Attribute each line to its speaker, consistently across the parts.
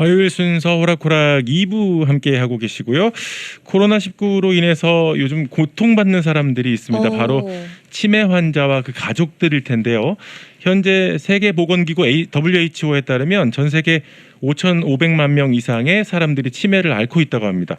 Speaker 1: 화요일 순서 호락호락 2부 함께 하고 계시고요. 코로나19로 인해서 요즘 고통받는 사람들이 있습니다. 바로 치매 환자와 그 가족들일 텐데요. 현재 세계보건기구 WHO에 따르면 전 세계 5,500만 명 이상의 사람들이 치매를 앓고 있다고 합니다.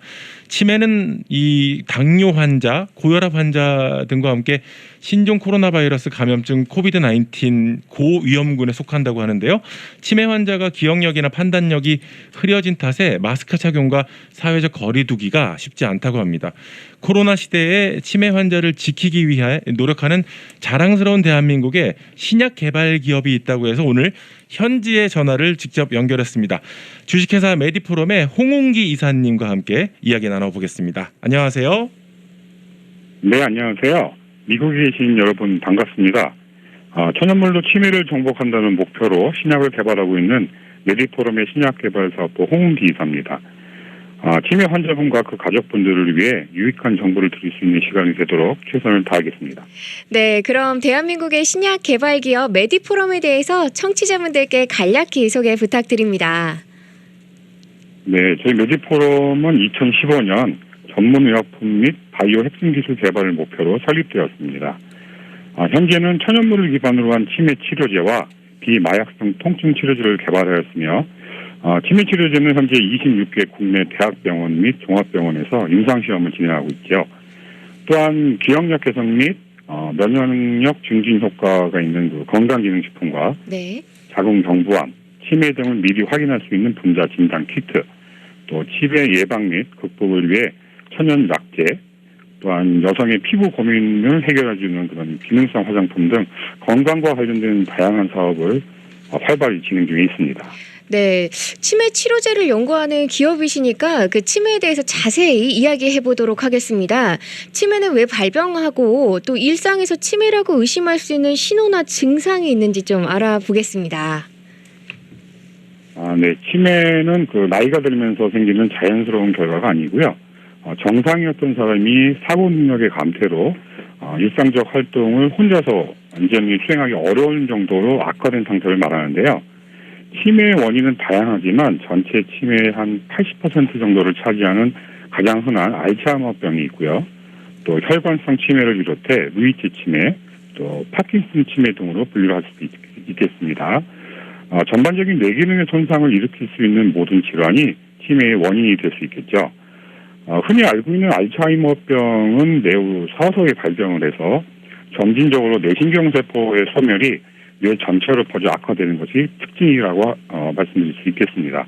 Speaker 1: 치매는 이 당뇨 환자, 고혈압 환자 등과 함께 신종 코로나 바이러스 감염증 코비드-19 고위험군에 속한다고 하는데요. 치매 환자가 기억력이나 판단력이 흐려진 탓에 마스크 착용과 사회적 거리 두기가 쉽지 않다고 합니다. 코로나 시대에 치매 환자를 지키기 위해 노력하는 자랑스러운 대한민국에 신약 개발 기업이 있다고 해서 오늘 현지의 전화를 직접 연결했습니다. 주식회사 메디포럼의 홍웅기 이사님과 함께 이야기 나눠보겠습니다. 안녕하세요.
Speaker 2: 네, 안녕하세요. 미국에 계신 여러분 반갑습니다. 천연물로 치매를 정복한다는 목표로 신약을 개발하고 있는 메디포럼의 신약개발사업부 홍웅기 이사입니다. 치매 환자분과 그 가족분들을 위해 유익한 정보를 드릴 수 있는 시간이 되도록 최선을 다하겠습니다.
Speaker 3: 네, 그럼 대한민국의 신약 개발 기업 메디포럼에 대해서 청취자분들께 간략히 소개 부탁드립니다.
Speaker 2: 네, 저희 메디포럼은 2015년 전문의약품 및 바이오 핵심기술 개발을 목표로 설립되었습니다. 현재는 천연물을 기반으로 한 치매 치료제와 비마약성 통증 치료제를 개발하였으며 치매 치료제는 현재 26개 국내 대학병원 및 종합병원에서 임상시험을 진행하고 있죠. 또한 기억력 개선 및 면역력 증진 효과가 있는 그 건강기능식품과
Speaker 3: 네.
Speaker 2: 자궁경부암, 치매 등을 미리 확인할 수 있는 분자 진단 키트, 또 치매 예방 및 극복을 위해 천연 약제, 또한 여성의 피부 고민을 해결해주는 그런 기능성 화장품 등 건강과 관련된 다양한 사업을 활발히 진행 중에 있습니다.
Speaker 3: 네, 치매 치료제를 연구하는 기업이시니까 그 치매에 대해서 자세히 이야기해 보도록 하겠습니다. 치매는 왜 발병하고 또 일상에서 치매라고 의심할 수 있는 신호나 증상이 있는지 좀 알아보겠습니다.
Speaker 2: 네, 치매는 그 나이가 들면서 생기는 자연스러운 결과가 아니고요. 정상이었던 사람이 사고 능력의 감퇴로 일상적 활동을 혼자서 완전히 수행하기 어려운 정도로 악화된 상태를 말하는데요. 치매의 원인은 다양하지만 전체 치매의 한 80% 정도를 차지하는 가장 흔한 알츠하이머병이 있고요. 또 혈관성 치매를 비롯해 루이치 치매, 또 파킨슨 치매 등으로 분류할 수도 있겠습니다. 전반적인 뇌기능의 손상을 일으킬 수 있는 모든 질환이 치매의 원인이 될 수 있겠죠. 흔히 알고 있는 알츠하이머병은 매우 서서히 발병을 해서 점진적으로 뇌신경세포의 소멸이 뇌 전체로 퍼져 악화되는 것이 특징이라고 말씀드릴 수 있겠습니다.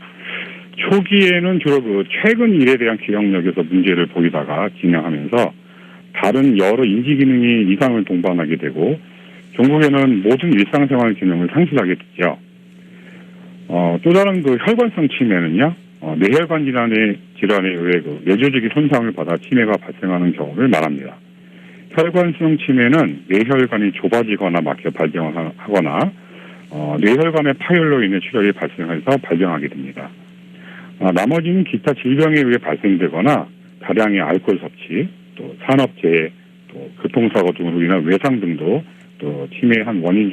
Speaker 2: 초기에는 주로 그 최근 일에 대한 기억력에서 문제를 보이다가 진행하면서 다른 여러 인지 기능이 이상을 동반하게 되고 종국에는 모든 일상생활 기능을 상실하게 되죠. 또 다른 그 혈관성 치매는요, 뇌혈관 질환에 의해 그 뇌조직이 손상을 받아 치매가 발생하는 경우를 말합니다. 혈관성 치매는 뇌혈관이 좁아지거나 막혀 발병하거나 뇌혈관의 파열로 인해 출혈이 발생해서 발병하게 됩니다. 나머지는 기타 질병에 의해 발생되거나 다량의 알코올 섭취, 또 산업재해, 또 교통사고 등으로 인한 외상 등도 또 치매의 한 원인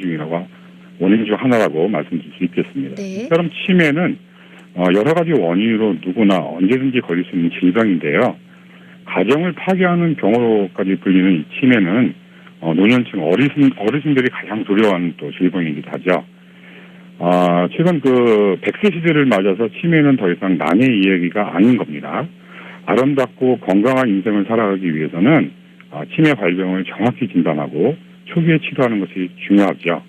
Speaker 2: 중 하나라고 말씀드릴 수 있겠습니다.
Speaker 3: 네.
Speaker 2: 이처럼 치매는 여러 가지 원인으로 누구나 언제든지 걸릴 수 있는 질병인데요. 가정을 파괴하는 병으로까지 불리는 이 치매는 노년층 어르신들이 가장 두려워하는 또 질병이기도 하죠. 최근 그 100세 시대를 맞아서 치매는 더 이상 난의 이야기가 아닌 겁니다. 아름답고 건강한 인생을 살아가기 위해서는 치매 발병을 정확히 진단하고 초기에 치료하는 것이 중요하죠.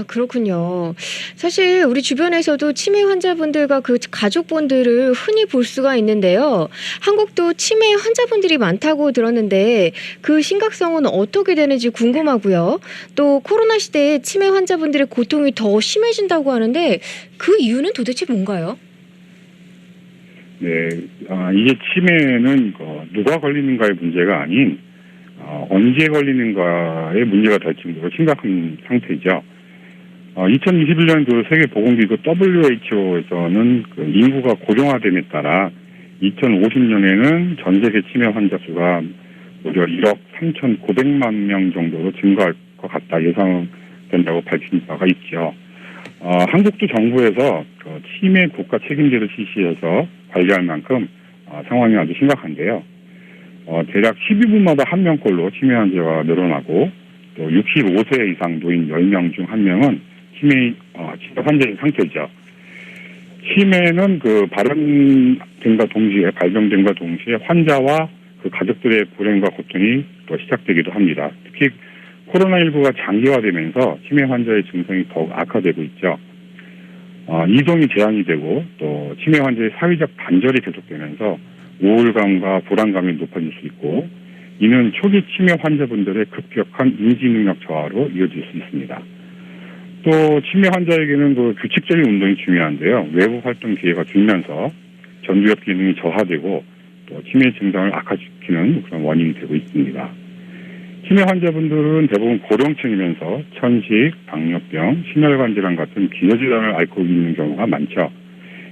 Speaker 3: 그렇군요. 사실 우리 주변에서도 치매 환자분들과 그 가족분들을 흔히 볼 수가 있는데요. 한국도 치매 환자분들이 많다고 들었는데 그 심각성은 어떻게 되는지 궁금하고요. 또 코로나 시대에 치매 환자분들의 고통이 더 심해진다고 하는데 그 이유는 도대체 뭔가요?
Speaker 2: 네, 이게 치매는 누가 걸리는가의 문제가 아닌 언제 걸리는가의 문제가 될 정도로 심각한 상태죠. 2021년 그 세계보건기구 WHO에서는 그 인구가 고령화됨에 따라 2050년에는 전 세계 치매 환자 수가 무려 1억 3,900만 명 정도로 증가할 것 같다 예상된다고 밝힌 바가 있죠. 한국도 정부에서 그 치매 국가 책임제를 실시해서 관리할 만큼 상황이 아주 심각한데요. 대략 12분마다 한 명꼴로 치매 환자가 늘어나고 또 65세 이상 노인 10명 중 1명은 치매 환자인 상태죠. 치매는 그 발병됨과 동시에 환자와 그 가족들의 불행과 고통이 또 시작되기도 합니다. 특히 코로나19가 장기화되면서 치매 환자의 증상이 더욱 악화되고 있죠. 이동이 제한이 되고 또 치매 환자의 사회적 단절이 계속되면서 우울감과 불안감이 높아질 수 있고 이는 초기 치매 환자분들의 급격한 인지 능력 저하로 이어질 수 있습니다. 또 치매 환자에게는 그 규칙적인 운동이 중요한데요. 외부 활동 기회가 줄면서 전두엽 기능이 저하되고 또 치매 증상을 악화시키는 그런 원인이 되고 있습니다. 치매 환자분들은 대부분 고령층이면서 천식, 당뇨병, 심혈관 질환 같은 기저질환을 앓고 있는 경우가 많죠.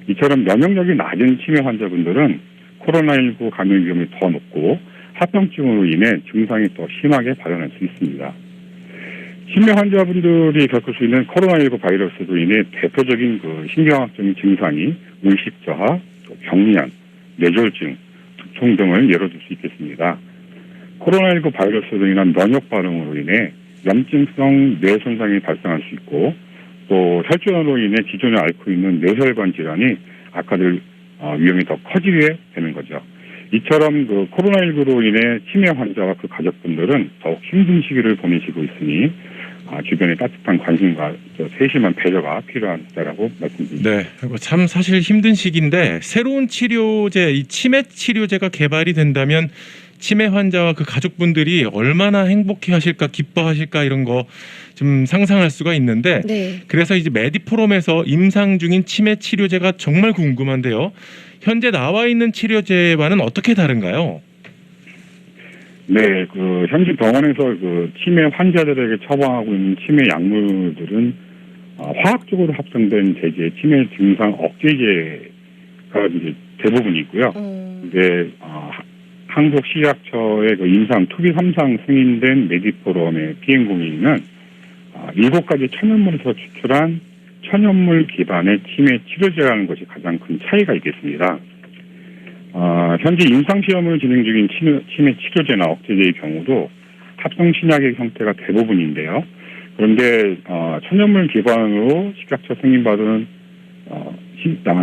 Speaker 2: 이처럼 면역력이 낮은 치매 환자분들은 코로나19 감염 위험이 더 높고 합병증으로 인해 증상이 더 심하게 발현할 수 있습니다. 치매 환자분들이 겪을 수 있는 코로나19 바이러스로 인해 대표적인 그 신경학적인 증상이 의식 저하, 또 경련, 뇌졸중, 두통 등을 예로 들 수 있겠습니다. 코로나19 바이러스로 인한 면역 반응으로 인해 염증성 뇌 손상이 발생할 수 있고 또 혈전으로 인해 기존에 앓고 있는 뇌혈관 질환이 악화될 위험이 더 커지게 되는 거죠. 이처럼 그 코로나19로 인해 치매 환자와 그 가족분들은 더욱 힘든 시기를 보내시고 있으니 주변의 따뜻한 관심과 세심한 배려가 필요하다라고 말씀드립니다.
Speaker 1: 네, 참 사실 힘든 시기인데 새로운 치료제, 이 치매 치료제가 개발이 된다면 치매 환자와 그 가족분들이 얼마나 행복해하실까, 기뻐하실까 이런 거 좀 상상할 수가 있는데
Speaker 3: 네.
Speaker 1: 그래서 이제 메디포럼에서 임상 중인 치매 치료제가 정말 궁금한데요. 현재 나와 있는 치료제와는 어떻게 다른가요?
Speaker 2: 네, 그 현지 병원에서 그 치매 환자들에게 처방하고 있는 치매 약물들은 화학적으로 합성된 제제 치매 증상 억제제가 이제 대부분이고요. 근데 한국시약처의 그 임상 투기 3상 승인된 메디포럼의 비행공인은 7가지 천연물에서 추출한 천연물 기반의 치매 치료제라는 것이 가장 큰 차이가 있겠습니다. 현재 임상시험을 진행 중인 치매 치료제나 억제제의 경우도 합성 신약의 형태가 대부분인데요. 그런데 천연물 기반으로 식약처 승인받은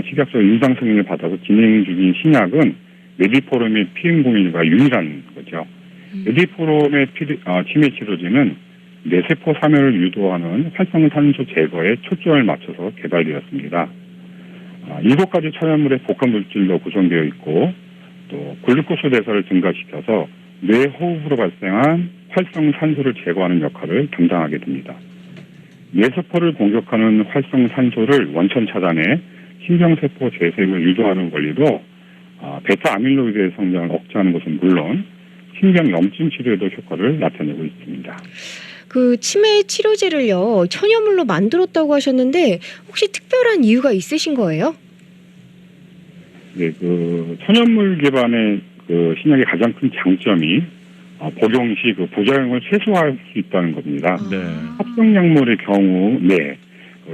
Speaker 2: 식약처 임상 승인을 받아서 진행 중인 신약은 메디포럼의 피임공인과 유일한 거죠. 메디포럼의 치매 치료제는 뇌세포 사멸을 유도하는 활성산소 제거에 초점을 맞춰서 개발되었습니다. 7가지 천연물의 복합 물질로 구성되어 있고 또 글루코스 대사를 증가시켜서 뇌 호흡으로 발생한 활성산소를 제거하는 역할을 담당하게 됩니다. 뇌세포를 공격하는 활성산소를 원천 차단해 신경세포 재생을 유도하는 원리로 베타 아밀로이드의 성장을 억제하는 것은 물론 신경 염증 치료에도 효과를 나타내고 있습니다.
Speaker 3: 그 치매 치료제를요 천연물로 만들었다고 하셨는데 혹시 특별한 이유가 있으신 거예요?
Speaker 2: 네, 그 천연물 기반의 그 신약의 가장 큰 장점이 복용 시 그 부작용을 최소화할 수 있다는 겁니다.
Speaker 1: 네.
Speaker 2: 합성약물의 경우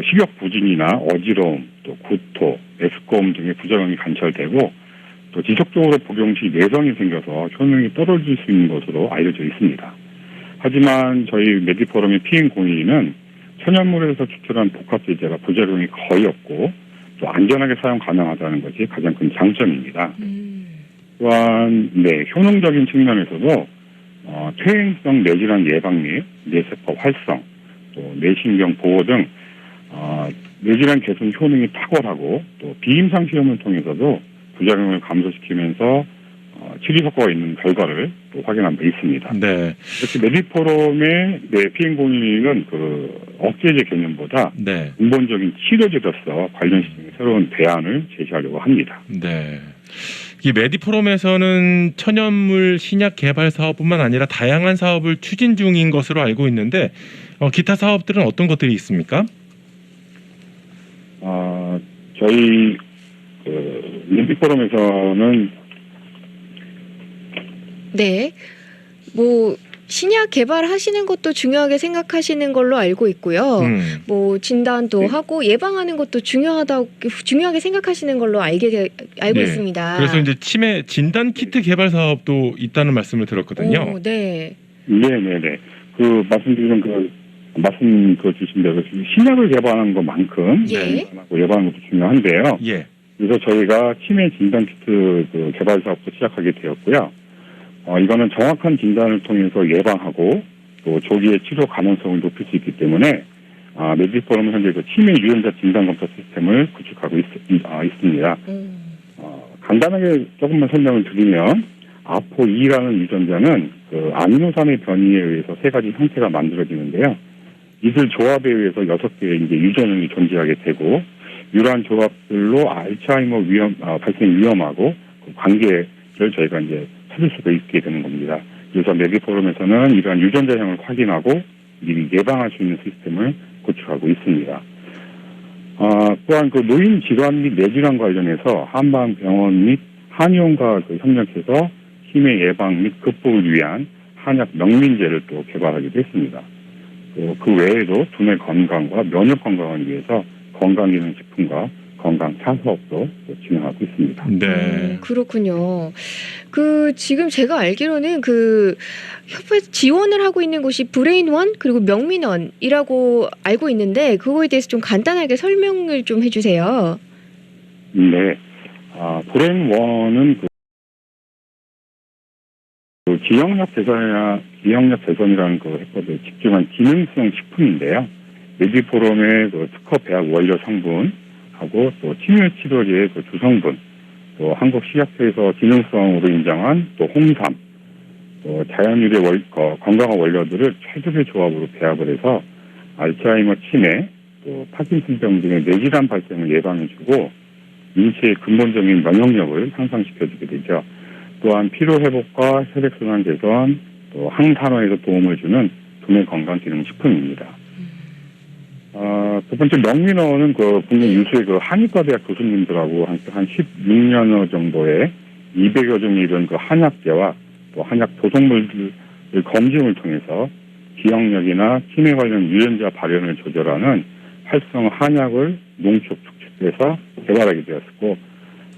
Speaker 2: 식욕 부진이나 어지러움, 또 구토, 메스꺼움 등의 부작용이 관찰되고 또 지속적으로 복용 시 내성이 생겨서 효능이 떨어질 수 있는 것으로 알려져 있습니다. 하지만 저희 메디포럼의 피행공인은 천연물에서 추출한 복합제제가 부작용이 거의 없고 또 안전하게 사용 가능하다는 것이 가장 큰 장점입니다. 또한 효능적인 측면에서도 퇴행성 뇌질환 예방 및 뇌세포 활성, 또 뇌신경 보호 등 뇌질환 개선 효능이 탁월하고 또 비임상 시험을 통해서도 부작용을 감소시키면서 치료 효과가 있는 결과를 또 확인한 바 있습니다.
Speaker 1: 네.
Speaker 2: 이렇게 메디포럼의 피행공인은 그 억제제 개념보다 근본적인 치료제로서 관련 시장에 새로운 대안을 제시하려고 합니다.
Speaker 1: 네. 이 메디포럼에서는 천연물 신약 개발 사업뿐만 아니라 다양한 사업을 추진 중인 것으로 알고 있는데 기타 사업들은 어떤 것들이 있습니까?
Speaker 2: 저희 메디포럼에서는
Speaker 3: 네. 뭐 신약 개발하시는 것도 중요하게 생각하시는 걸로 알고 있고요. 뭐 진단도
Speaker 2: 네.
Speaker 3: 하고 예방하는 것도 중요하게 생각하시는 걸로 알고
Speaker 1: 네.
Speaker 3: 있습니다.
Speaker 1: 그래서 이제 치매 진단 키트 개발 사업도 있다는 말씀을 들었거든요.
Speaker 3: 오, 네.
Speaker 2: 네네네. 그 말씀드린 말씀 주신 대로 신약을 개발하는 것만큼
Speaker 3: 예.
Speaker 2: 예방하는 것도 중요한데요.
Speaker 1: 예.
Speaker 2: 그래서 저희가 치매 진단 키트 그 개발 사업도 시작하게 되었고요. 이거는 정확한 진단을 통해서 예방하고 또 조기에 치료 가능성을 높일 수 있기 때문에 메디포럼은 현재 그 치매 유전자 진단 검사 시스템을 구축하고 있습니다. 간단하게 조금만 설명을 드리면 아포2라는 유전자는 그 아미노산의 변이에 의해서 세 가지 형태가 만들어지는데요. 이들 조합에 의해서 6개의 이제 유전형이 존재하게 되고 이러한 조합들로 알츠하이머 발생 위험하고 그 관계를 저희가 이제 찾을 수가 있게 되는 겁니다. 그래서 메디포럼에서는 이러한 유전자형을 확인하고 미리 예방할 수 있는 시스템을 구축하고 있습니다. 또한 그 노인 질환 및 뇌질환 관련해서 한방병원 및 한의원과 협력해서 치매 예방 및 극복을 위한 한약 명민제를 또 개발하기도 했습니다. 그 외에도 두뇌 건강과 면역 건강을 위해서 건강기능식품과 건강 사사업도 진행하고 있습니다.
Speaker 1: 네.
Speaker 3: 그렇군요. 그 지금 제가 알기로는 그 협회에서 지원을 하고 있는 곳이 브레인원 그리고 명민원이라고 알고 있는데 그거에 대해서 좀 간단하게 설명을 좀 해주세요.
Speaker 2: 네. 브레인원은 그 기억력 개선이라는 그 해법에 집중한 기능성 식품인데요. 메디포럼의 그 특허 배합 원료 성분하고 또 치매 치료제의 그 주성분, 또 한국 식약처에서 기능성으로 인정한 또 홍삼, 또 자연유래 건강한 원료들을 최적의 조합으로 배합을 해서 알츠하이머 치매, 또 파킨슨병 등의 뇌질환 발생을 예방해주고 인체의 근본적인 면역력을 향상시켜주게 되죠. 또한 피로회복과 혈액순환 개선, 또 항산화에도 도움을 주는 두뇌 건강기능식품입니다. 두 번째 명민원은 그 국내 유수의 그 한의과대학 교수님들하고 한 16년여 정도의 200여 종의 이런 그 한약재와 또 한약 조성물을 검증을 통해서 기억력이나 치매 관련 유전자 발현을 조절하는 활성 한약을 농축 축축해서 개발하게 되었고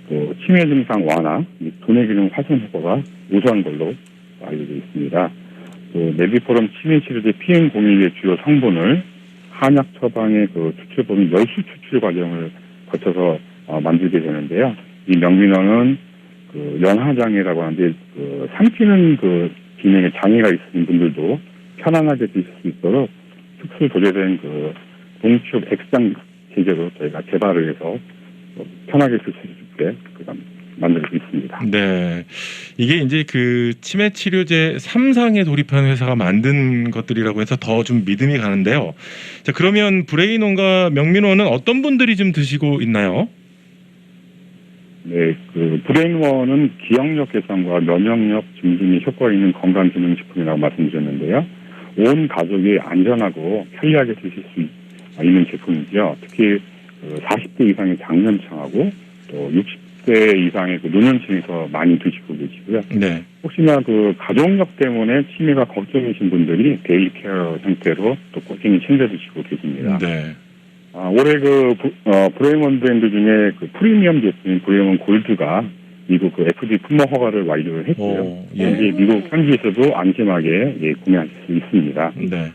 Speaker 2: 또 치매 증상 완화 및 두뇌 기능 활성 효과가 우수한 걸로 알려져 있습니다. 또 메디포럼 치매 치료제 PM01의 주요 성분을 한약 처방의 그 추출법인 열수 추출 과정을 거쳐서 만들게 되는데요. 이 명민원은 그 연하장애라고 하는데 그 삼키는 그 기능에 장애가 있으신 분들도 편안하게 드실 수 있도록 특수 도제된 그 농축 액상 제제로 저희가 개발을 해서 편하게 쓸 수 있게 만들고 있습니다.
Speaker 1: 네. 이게 이제 그 치매 치료제 3상에 돌입한 회사가 만든 것들이라고 해서 더 좀 믿음이 가는데요. 자, 그러면 브레인원과 명민원은 어떤 분들이 좀 드시고 있나요?
Speaker 2: 네, 그 브레인원은 기억력 개선과 면역력 증진에 효과 있는 건강기능식품이라고 말씀드렸는데요. 온 가족이 안전하고 편리하게 드실 수 있는 제품이죠. 특히 40대 이상의 장년층하고 또 60대 이상의 그 노년층에서 많이 드시고 계시고요.
Speaker 1: 네.
Speaker 2: 혹시나 그 가족력 때문에 치매가 걱정이신 분들이 데일리 케어 형태로 또 꾸준히 챙겨 드시고 계십니다.
Speaker 1: 네.
Speaker 2: 올해 그 브레인원 브랜드 중에 그 프리미엄 제품인 브레인원 골드가 미국 그 FDA 품목 허가를 완료를 했고요. 현재 미국 현지에서도 안심하게 구매하실 수 있습니다.
Speaker 1: 네.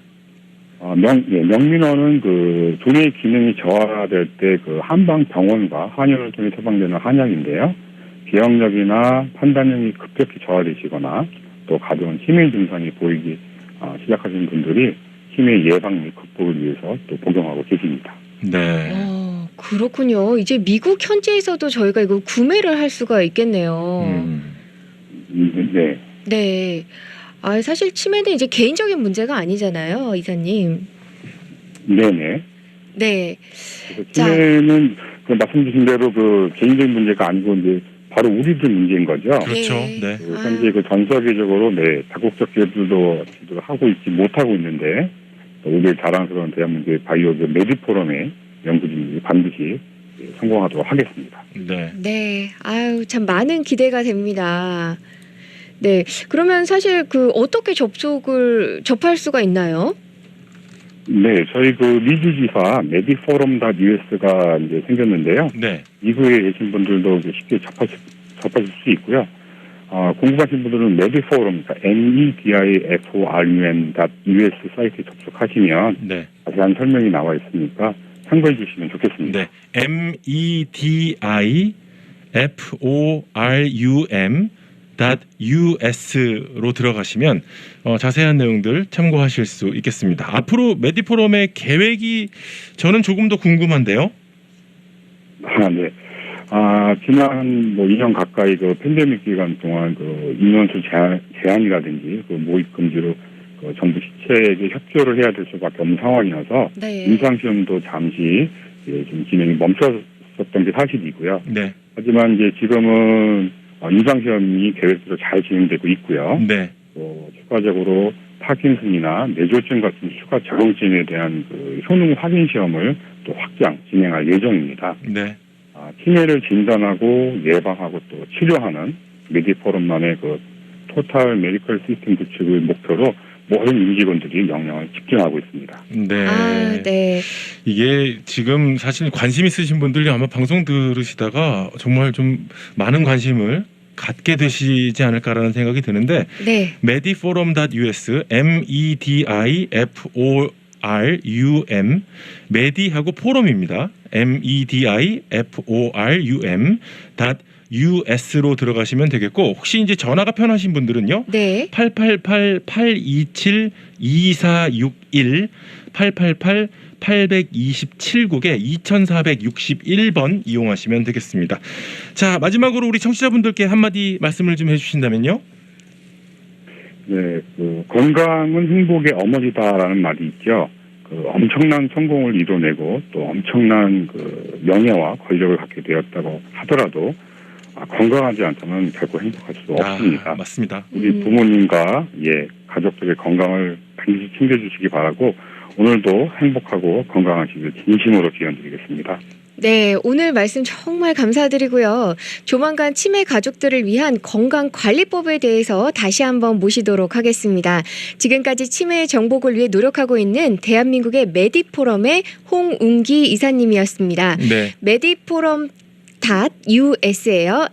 Speaker 2: 명민원은 그 두뇌 기능이 저하될 때 그 한방 병원과 한의원을 통해 처방되는 한약인데요. 기억력이나 판단력이 급격히 저하되시거나 또 가벼운 치매 증상이 보이기 시작하신 분들이 치매 예방 및 극복을 위해서 또 복용하고 계십니다.
Speaker 1: 네.
Speaker 3: 그렇군요. 이제 미국 현지에서도 저희가 이거 구매를 할 수가 있겠네요.
Speaker 2: 네.
Speaker 3: 네. 사실 치매는 이제 개인적인 문제가 아니잖아요, 이사님.
Speaker 2: 네네.
Speaker 3: 네.
Speaker 2: 치매는 그 말씀 주신 대로 그 개인적인 문제가 아니고 이제 바로 우리들 문제인 거죠.
Speaker 1: 그렇죠. 네.
Speaker 2: 현재 그 전 세계적으로 다국적 기업들도 하고 있지 못하고 있는데 우리의 자랑스러운 대한민국의 바이오 메디포럼의 연구진들이 반드시 성공하도록 하겠습니다.
Speaker 1: 네.
Speaker 3: 네. 참 많은 기대가 됩니다. 네. 그러면 사실 그 어떻게 접할 수가 있나요?
Speaker 2: 네, 저희 그 미주지사 메디포럼.us가 이제 생겼는데요.
Speaker 1: 네.
Speaker 2: 미국에 계신 분들도 쉽게 접하실 수 있고요. 궁금하신 분들은 메디포럼, 그러니까 mediforum.us 사이트에 접속하시면
Speaker 1: 네.
Speaker 2: 자세한 설명이 나와 있으니까 참고해 주시면 좋겠습니다.
Speaker 1: 네. mediforum.us로 들어가시면 자세한 내용들 참고하실 수 있겠습니다. 앞으로 메디포럼의 계획이 저는 조금 더 궁금한데요.
Speaker 2: 네. 지난 2년 가까이 그 팬데믹 기간 동안 그 인원수 제한이라든지 그 모집 금지로 그 정부 시책에 협조를 해야 될 수밖에 없는 상황이어서
Speaker 3: 네.
Speaker 2: 임상시험도 잠시 좀 진행이 멈췄었던 게 사실이고요.
Speaker 1: 네.
Speaker 2: 하지만 이제 지금은 임상시험이 계획대로 잘 진행되고 있고요.
Speaker 1: 네.
Speaker 2: 또 추가적으로 파킨슨이나 뇌졸중 같은 추가 적응증에 대한 그 효능 확인 시험을 또 확장 진행할 예정입니다.
Speaker 1: 네.
Speaker 2: 치매를 진단하고 예방하고 또 치료하는 메디포럼만의 그 토탈 메디컬 시스템 구축을 목표로 모든 임직원들이 역량을 집중하고 있습니다.
Speaker 1: 네.
Speaker 3: 네.
Speaker 1: 이게 지금 사실 관심 있으신 분들이 아마 방송 들으시다가 정말 좀 많은 관심을 갖게 되시지 않을까라는 생각이 드는데
Speaker 3: 네.
Speaker 1: mediforum.us mediforum 메디하고 포럼입니다. mediforum.us로 들어가시면 되겠고 혹시 이제 전화가 편하신 분들은요.
Speaker 3: 네.
Speaker 1: 888-827-2461 888-827국에 2461번 이용하시면 되겠습니다. 자, 마지막으로 우리 청취자분들께 한마디 말씀을 좀 해주신다면요.
Speaker 2: 네, 그 건강은 행복의 어머니다라는 말이 있죠. 그 엄청난 성공을 이뤄내고 또 엄청난 그 명예와 권력을 갖게 되었다고 하더라도 건강하지 않다면 결코 행복할 수 없습니다.
Speaker 1: 맞습니다.
Speaker 2: 우리 부모님과 가족들의 건강을 반드시 챙겨주시기 바라고 오늘도 행복하고 건강하시길 진심으로 기원드리겠습니다.
Speaker 3: 네, 오늘 말씀 정말 감사드리고요. 조만간 치매 가족들을 위한 건강관리법에 대해서 다시 한번 모시도록 하겠습니다. 지금까지 치매 정복을 위해 노력하고 있는 대한민국의 메디포럼의 홍웅기 이사님이었습니다.
Speaker 1: 네.
Speaker 3: mediforum.us예요.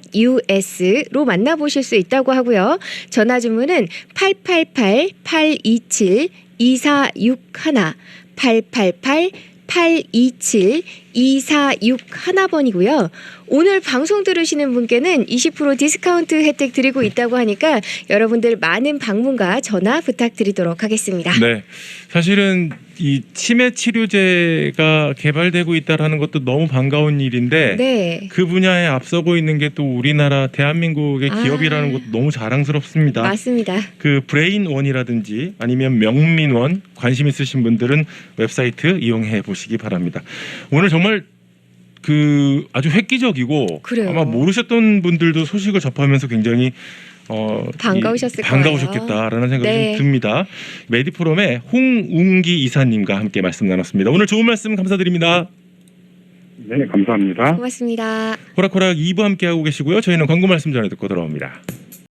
Speaker 3: mediforum.us로 만나보실 수 있다고 하고요. 전화 주문은 888-827-2461 888-827-2461번이고요. 오늘 방송 들으시는 분께는 20% 디스카운트 혜택 드리고 있다고 하니까 여러분들 많은 방문과 전화 부탁드리도록 하겠습니다.
Speaker 1: 네. 사실은 이 치매 치료제가 개발되고 있다라는 것도 너무 반가운 일인데
Speaker 3: 네.
Speaker 1: 그 분야에 앞서고 있는 게 또 우리나라 대한민국의 기업이라는 것도 너무 자랑스럽습니다.
Speaker 3: 맞습니다.
Speaker 1: 그 브레인원이라든지 아니면 명민원 관심 있으신 분들은 웹사이트 이용해 보시기 바랍니다. 오늘 정말 그 아주 획기적이고
Speaker 3: 그래요.
Speaker 1: 아마 모르셨던 분들도 소식을 접하면서 굉장히 반가우셨겠다라는 생각이
Speaker 3: 네.
Speaker 1: 좀 듭니다. 메디포럼의 홍웅기 이사님과 함께 말씀 나눴습니다. 오늘 좋은 말씀 감사드립니다.
Speaker 2: 네, 감사합니다.
Speaker 3: 고맙습니다.
Speaker 1: 호락호락 2부 함께 하고 계시고요. 저희는 광고 말씀 전해 듣고 돌아옵니다.